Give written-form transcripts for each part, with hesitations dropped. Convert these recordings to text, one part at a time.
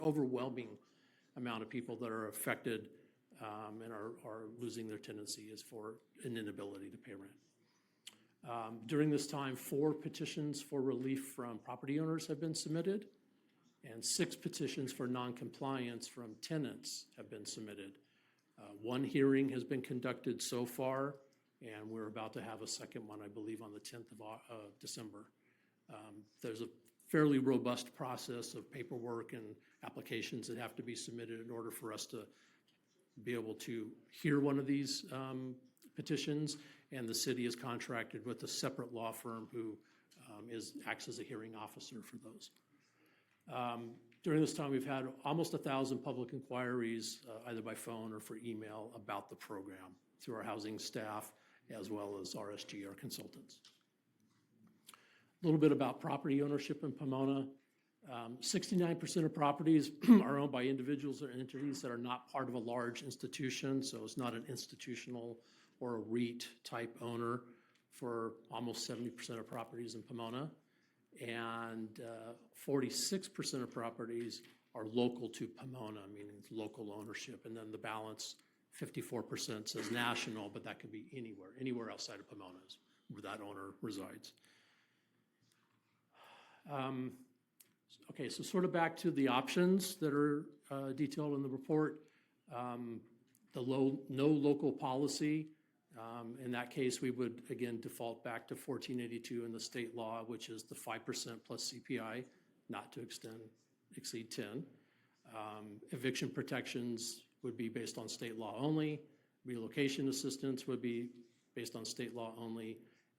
overwhelming amount of people that are affected and are losing their tenancy is for an inability to pay rent. During this time, 4 petitions for relief from property owners have been submitted, and 6 petitions for noncompliance from tenants have been submitted. 1 hearing has been conducted so far, and we're about to have a second one, I believe, on the 10th of December. There's a fairly robust process of paperwork and applications that have to be submitted in order for us to be able to hear one of these petitions, and the city is contracted with a separate law firm who acts as a hearing officer for those. During this time, we've had almost 1,000 public inquiries, either by phone or for email, about the program through our housing staff as well as RSG, our consultants. A little bit about property ownership in Pomona. 69% of properties are owned by individuals or entities that are not part of a large institution, so it's not an institutional or a REIT type owner for almost 70% of properties in Pomona. And 46% of properties are local to Pomona, meaning it's local ownership. And then the balance, 54%, says national, but that could be anywhere outside of Pomona where that owner resides. Okay, so sort of back to the options that are detailed in the report. No local policy. In that case, we would, again, default back to 1482 in the state law, which is the 5% plus CPI, not to exceed 10. Eviction protections would be based on state law only. Relocation assistance would be based on state law only.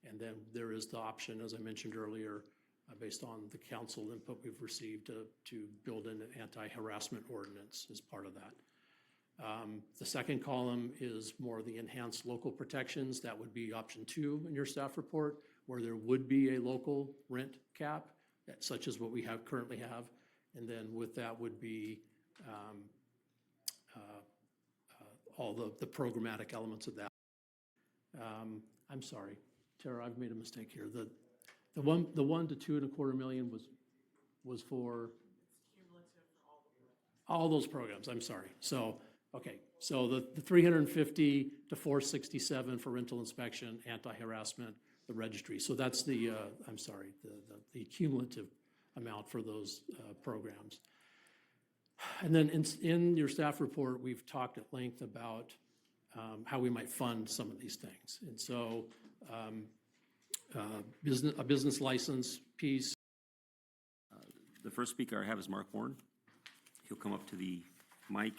And then there is the option, as I mentioned earlier, based on the council input we've received to build in an anti-harassment ordinance as part of that. The second column is more the enhanced local protections. That would be option 2 in your staff report, where there would be a local rent cap, such as what we currently have. And then with that would be all the programmatic elements of that. I'm sorry, Tara, I've made a mistake here. The 1 to 2.25 million was for all those programs. I'm sorry. So, okay. So the 350 to 467 for rental inspection, anti-harassment, the registry. So that's the cumulative amount for those programs. And then in your staff report, we've talked at length about how we might fund some of these things. And so a business license piece. The first speaker I have is Mark Warren. He'll come up to the mic